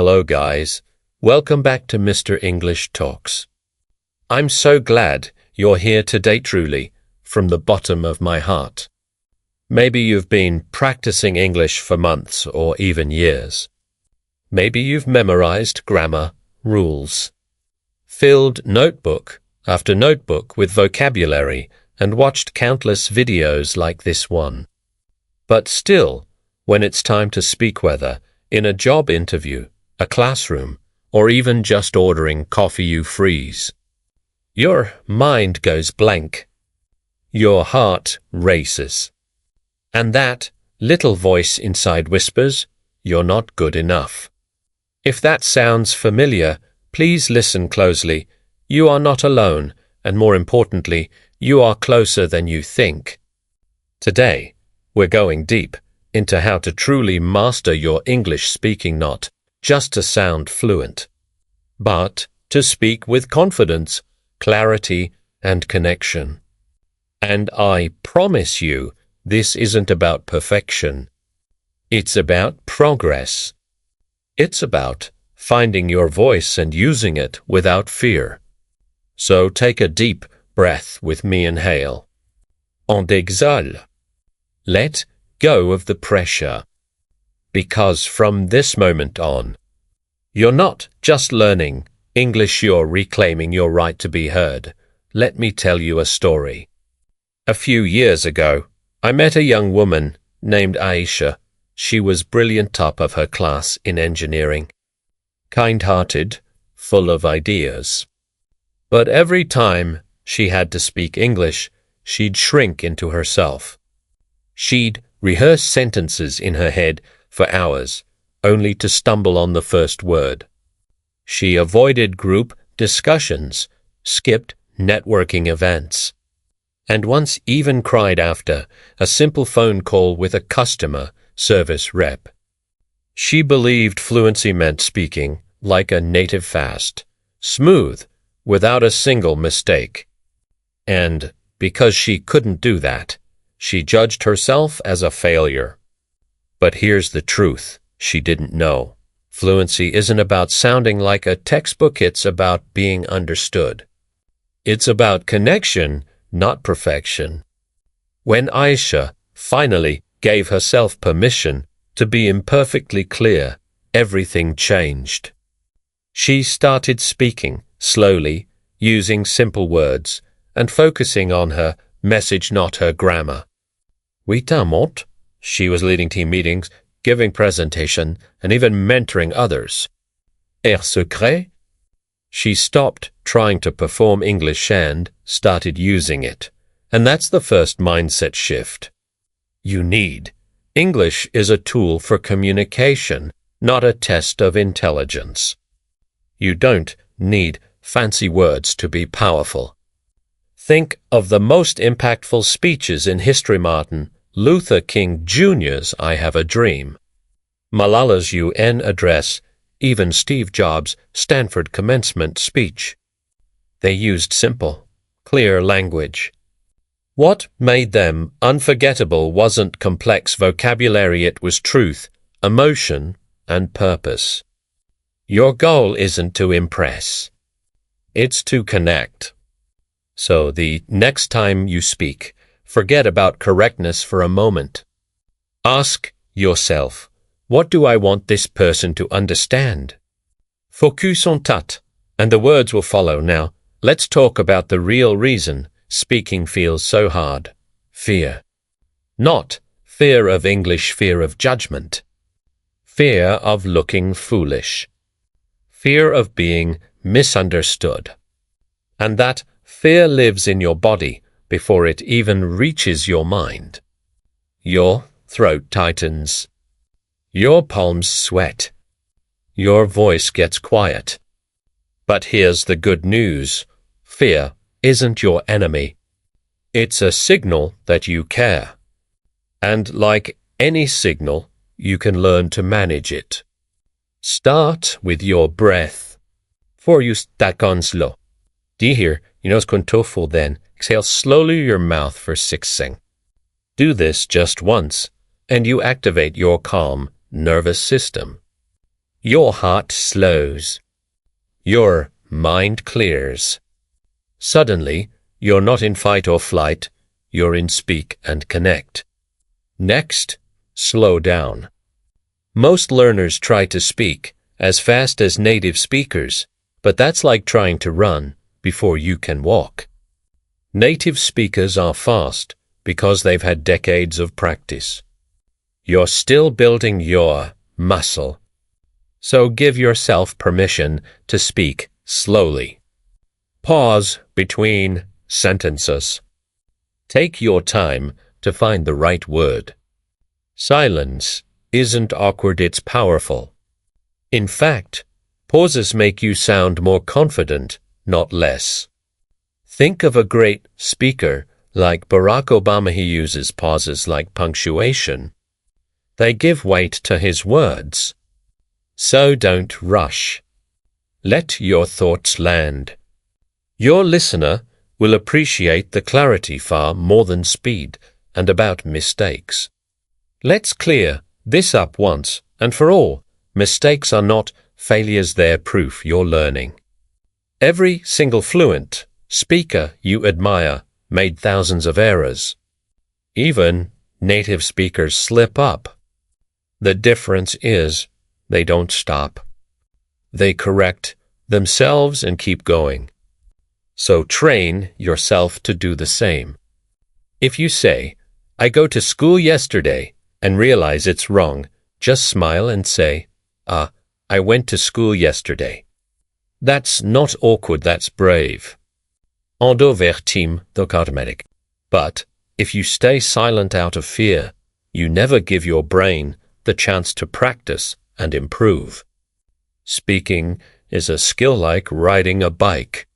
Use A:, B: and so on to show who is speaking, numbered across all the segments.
A: Hello, guys. Welcome back to Mr. English Talks. I'm so glad you're here today, truly, from the bottom of my heart. Maybe you've been practicing English for months or even years. Maybe you've memorized grammar, rules, filled notebook after notebook with vocabulary, and watched countless videos like this one. But still, when it's time to speak, whether in a job interview, a classroom, or even just ordering coffee, you freeze. Your mind goes blank. Your heart races. And that little voice inside whispers, "You're not good enough." If that sounds familiar, please listen closely. You are not alone, and more importantly, you are closer than you think. Today, we're going deep into how to truly master your English speaking, not just to sound fluent, but to speak with confidence, clarity, and connection. And I promise you, this isn't about perfection. It's about progress. It's about finding your voice and using it without fear. So take a deep breath with me, inhale. On exhale. Let go of the pressure. Because from this moment on, you're not just learning English, you're reclaiming your right to be heard. Let me tell you a story. A few years ago, I met a young woman named Aisha. She was brilliant, top of her class in engineering, kind-hearted, full of ideas. But every time she had to speak English, she'd shrink into herself. She'd rehearse sentences in her head for hours, only to stumble on the first word. She avoided group discussions, skipped networking events, and once even cried after a simple phone call with a customer service rep. She believed fluency meant speaking like a native, fast, smooth, without a single mistake. And because she couldn't do that, she judged herself as a failure. But here's the truth she didn't know. Fluency isn't about sounding like a textbook, it's about being understood. It's about connection, not perfection. When Aisha finally gave herself permission to be imperfectly clear, everything changed. She started speaking slowly, using simple words, and focusing on her message, not her grammar. Oui, tamot. She was leading team meetings, giving presentation, and even mentoring others. Air secret? She stopped trying to perform English and started using it. And that's the first mindset shift. English is a tool for communication, not a test of intelligence. You don't need fancy words to be powerful. Think of the most impactful speeches in history: Martin Luther King Jr.'s "I Have a Dream", Malala's UN address, even Steve Jobs' Stanford commencement speech. They used simple, clear language. What made them unforgettable wasn't complex vocabulary, it was truth, emotion, and purpose. Your goal isn't to impress. It's to connect. So the next time you speak, forget about correctness for a moment. Ask yourself, what do I want this person to understand? Focus on that, and the words will follow. Now, let's talk about the real reason speaking feels so hard. Fear. Not fear of English, fear of judgment. Fear of looking foolish. Fear of being misunderstood. And that fear lives in your body before it even reaches your mind. Your throat tightens. Your palms sweat. Your voice gets quiet. But here's the good news. Fear isn't your enemy. It's a signal that you care. And like any signal, you can learn to manage it. Start with your breath. For you stakon slow. Do you hear? It's full then. Exhale slowly your mouth for 6 sing. Do this just once, and you activate your calm nervous system. Your heart slows. Your mind clears. Suddenly, you're not in fight or flight, you're in speak and connect. Next, slow down. Most learners try to speak as fast as native speakers, but that's like trying to run before you can walk. Native speakers are fast because they've had decades of practice. You're still building your muscle. So give yourself permission to speak slowly. Pause between sentences. Take your time to find the right word. Silence isn't awkward, it's powerful. In fact, pauses make you sound more confident, not less. Think of a great speaker like Barack Obama. He uses pauses like punctuation. They give weight to his words. So don't rush. Let your thoughts land. Your listener will appreciate the clarity far more than speed and about mistakes. Let's clear this up once and for all. Mistakes are not failures, they're proof you're learning. Every single fluent speaker you admire made thousands of errors. Even native speakers slip up. The difference is they don't stop. They correct themselves and keep going. So train yourself to do the same. If you say, "I go to school yesterday," and realize it's wrong, just smile and say, I went to school yesterday. That's not awkward, that's brave. Introvertim, donc automatic. But if you stay silent out of fear, you never give your brain the chance to practice and improve. Speaking is a skill like riding a bike.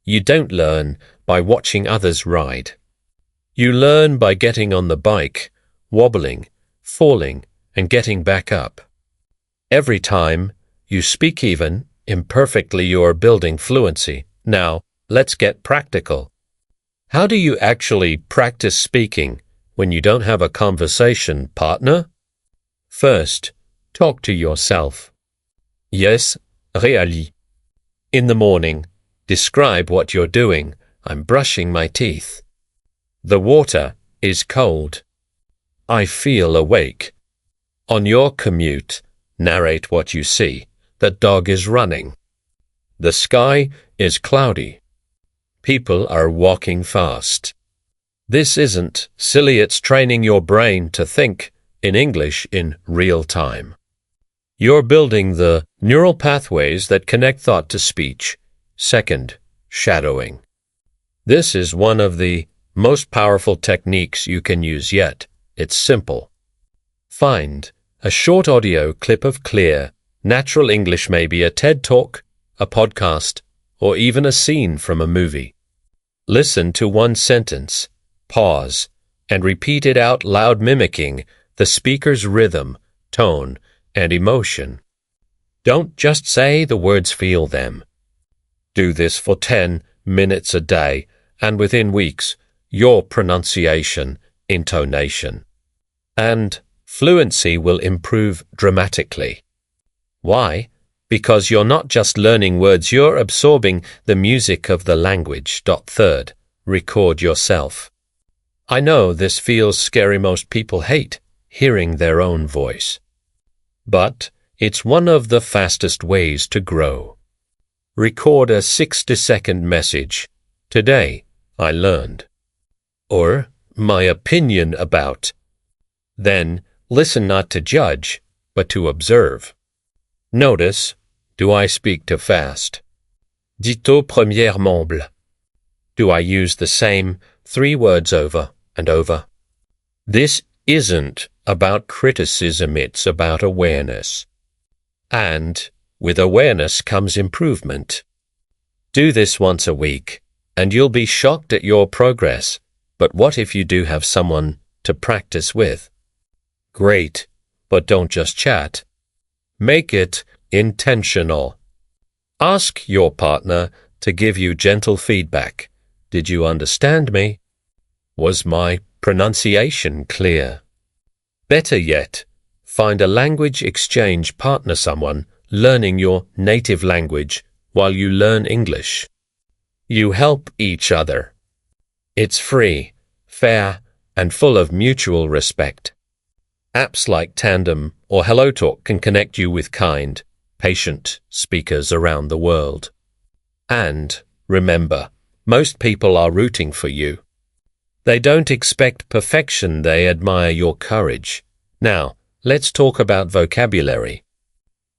A: You don't learn by watching others ride. You learn by getting on the bike, wobbling, falling, and getting back up. Every time you speak even imperfectly, you're building fluency. Now, let's get practical. How do you actually practice speaking when you don't have a conversation partner? First, talk to yourself. Yes, réagis. In the morning, describe what you're doing. I'm brushing my teeth. The water is cold. I feel awake. On your commute, narrate what you see. The dog is running. The sky is cloudy. People are walking fast. This isn't silly, it's training your brain to think in English in real time. You're building the neural pathways that connect thought to speech. Second, shadowing. This is one of the most powerful techniques you can use yet. It's simple. Find a short audio clip of clear, natural English, maybe a TED Talk, a podcast, or even a scene from a movie. Listen to one sentence, pause, and repeat it out loud, mimicking the speaker's rhythm, tone, and emotion. Don't just say the words, feel them. Do this for 10 minutes a day, and within weeks, your pronunciation, intonation, and fluency will improve dramatically. Why? Because you're not just learning words, you're absorbing the music of the language. Third, record yourself. I know this feels scary. Most people hate hearing their own voice. But it's one of the fastest ways to grow. Record a 60-second message. Today, I learned. Or, my opinion about. Then, listen not to judge, but to observe. Notice, do I speak too fast? Dito premièrement. Do I use the same 3 words over and over? This isn't about criticism, it's about awareness. And with awareness comes improvement. Do this once a week, and you'll be shocked at your progress. But what if you do have someone to practice with? Great, but don't just chat. Make it intentional. Ask your partner to give you gentle feedback. Did you understand me? Was my pronunciation clear? Better yet, find a language exchange partner, someone learning your native language while you learn English. You help each other. It's free, fair, and full of mutual respect. Apps like Tandem or HelloTalk can connect you with kind, patient speakers around the world. And remember, most people are rooting for you. They don't expect perfection, they admire your courage. Now, let's talk about vocabulary.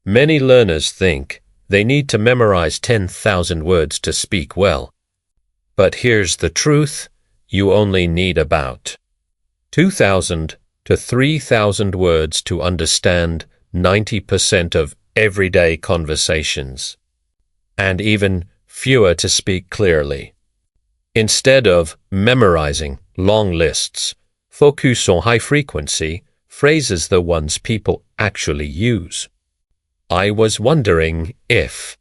A: Many learners think they need to memorize 10,000 words to speak well. But here's the truth, you only need about 2,000 to 3,000 words to understand 90% of everyday conversations, and even fewer to speak clearly. Instead of memorizing long lists, focus on high-frequency phrases, the ones people actually use. I was wondering if.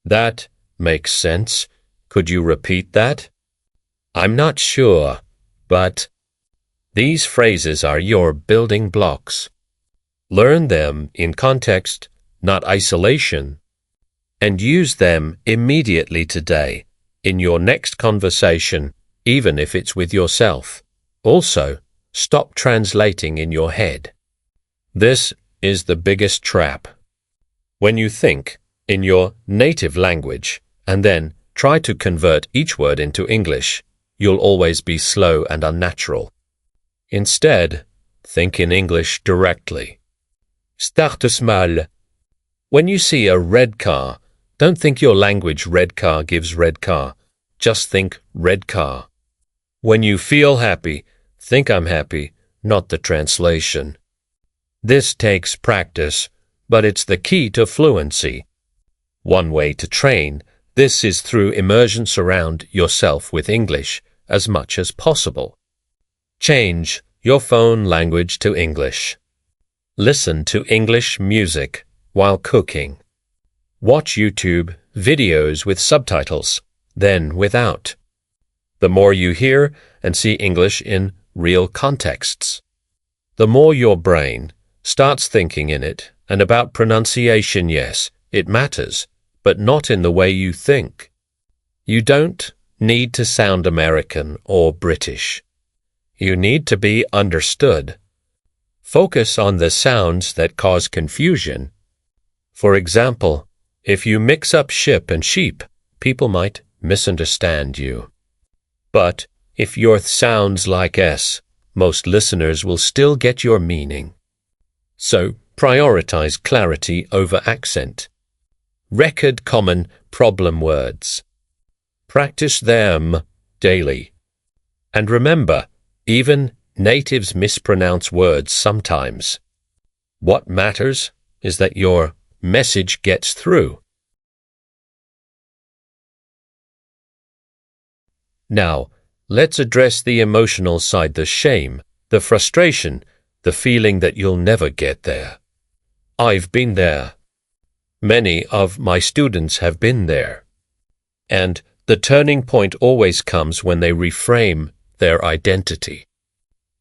A: That makes sense. Could you repeat that? I'm not sure, but these phrases are your building blocks. Learn them in context, not isolation, and use them immediately today in your next conversation, even if it's with yourself. Also, stop translating in your head. This is the biggest trap. When you think in your native language and then try to convert each word into English, you'll always be slow and unnatural. Instead, think in English directly. Start mal. When you see a red car, don't think your language red car gives red car. Just think red car. When you feel happy, think I'm happy, not the translation. This takes practice, but it's the key to fluency. One way to train this is through immersion. Surround yourself with English as much as possible. Change your phone language to English. Listen to English music while cooking. Watch YouTube videos with subtitles, then without. The more you hear and see English in real contexts, the more your brain starts thinking in it and about pronunciation. Yes, it matters, but not in the way you think. You don't need to sound American or British. You need to be understood. Focus on the sounds that cause confusion. For example, if you mix up ship and sheep, people might misunderstand you. But if your sounds like S, most listeners will still get your meaning. So prioritize clarity over accent. Record common problem words. Practice them daily. And remember, even natives mispronounce words sometimes. What matters is that your message gets through. Now, let's address the emotional side, the shame, the frustration, the feeling that you'll never get there. I've been there. Many of my students have been there. And the turning point always comes when they reframe their identity.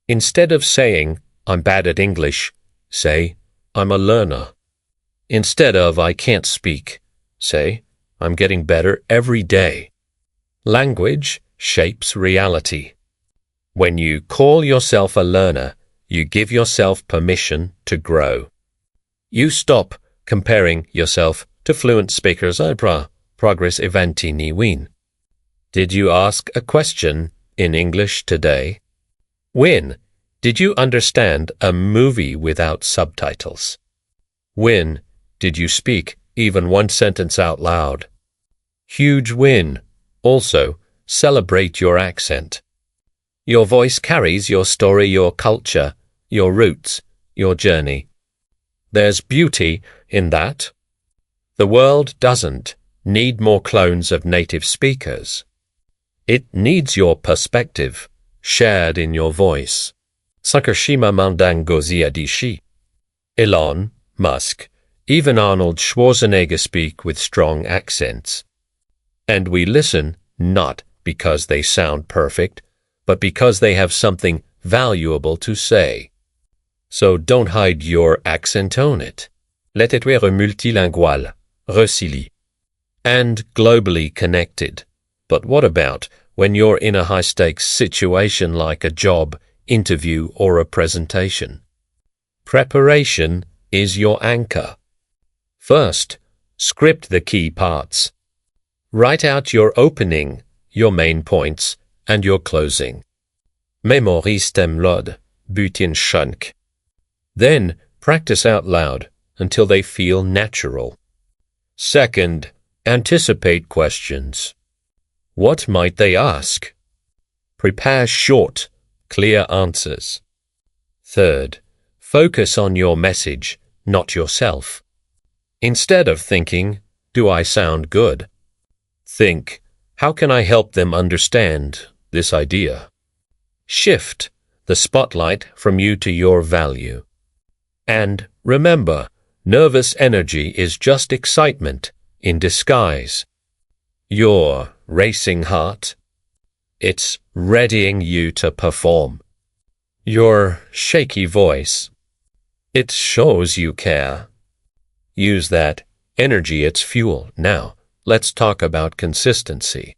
A: Instead of saying, I'm bad at English, say, I'm a learner. Instead of, I can't speak, say, I'm getting better every day. Language shapes reality. When you call yourself a learner, you give yourself permission to grow. You stop comparing yourself to fluent speakers. Progress evanti ni win. Did you ask a question in English today? When did you understand a movie without subtitles? When did you speak even one sentence out loud? Huge win. Also, celebrate your accent. Your voice carries your story, your culture, your roots, your journey. There's beauty in that. The world doesn't need more clones of native speakers. It needs your perspective, shared in your voice. Sakarshima Mandangozi Adishi. Elon Musk, even Arnold Schwarzenegger speak with strong accents. And we listen not because they sound perfect, but because they have something valuable to say. So don't hide your accent, own it. Let it être multilingual, resilient, and globally connected. But what about when you're in a high-stakes situation like a job, interview, or a presentation? Preparation is your anchor. First, script the key parts. Write out your opening, your main points, and your closing. Mémorise tes mots, butin chunk. Then, practice out loud until they feel natural. Second, anticipate questions. What might they ask? Prepare short, clear answers. Third, focus on your message, not yourself. Instead of thinking, "Do I sound good?" think, "How can I help them understand this idea?" Shift the spotlight from you to your value. And remember, nervous energy is just excitement in disguise. Your racing heart, it's readying you to perform. Your shaky voice, it shows you care. Use that energy, it's fuel. Now, let's talk about consistency.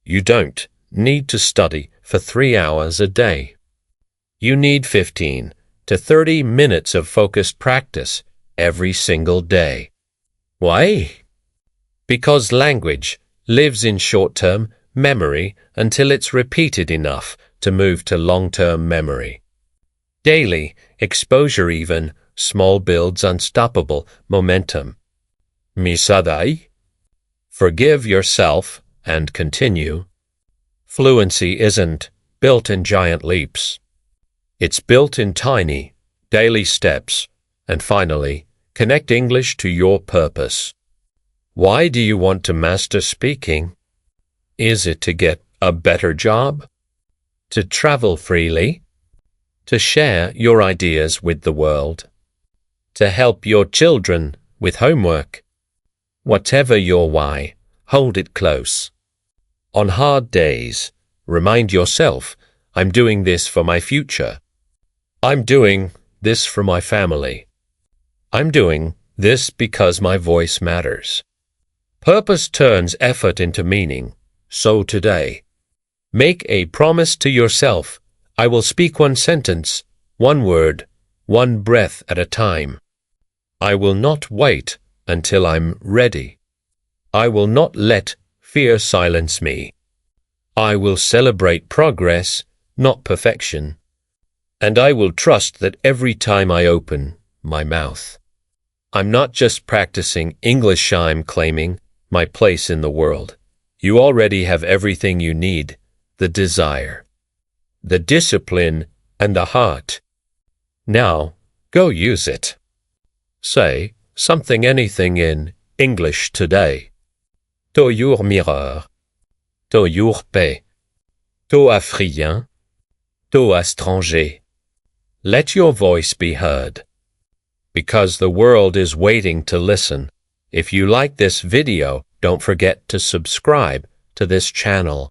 A: You don't need to study for 3 hours a day. You need 15 to 30 minutes of focused practice every single day. Why? Because language lives in short-term memory until it's repeated enough to move to long-term memory. Daily exposure, even small, builds unstoppable momentum. Misadai? Forgive yourself and continue. Fluency isn't built in giant leaps. It's built in tiny, daily steps. And finally, connect English to your purpose. Why do you want to master speaking? Is it to get a better job? To travel freely? To share your ideas with the world? To help your children with homework? Whatever your why, hold it close. On hard days, remind yourself, I'm doing this for my future. I'm doing this for my family. I'm doing this because my voice matters. Purpose turns effort into meaning. So today, make a promise to yourself. I will speak one sentence, one word, one breath at a time. I will not wait until I'm ready. I will not let fear silence me. I will celebrate progress, not perfection. And I will trust that every time I open my mouth, I'm not just practicing English, I'm claiming my place in the world. You already have everything you need, the desire, the discipline, and the heart. Now, go use it. Say something, anything in English today. Toujours mireur, toujours paix, tout africain, tout étranger. Let your voice be heard, because the world is waiting to listen. If you like this video, don't forget to subscribe to this channel.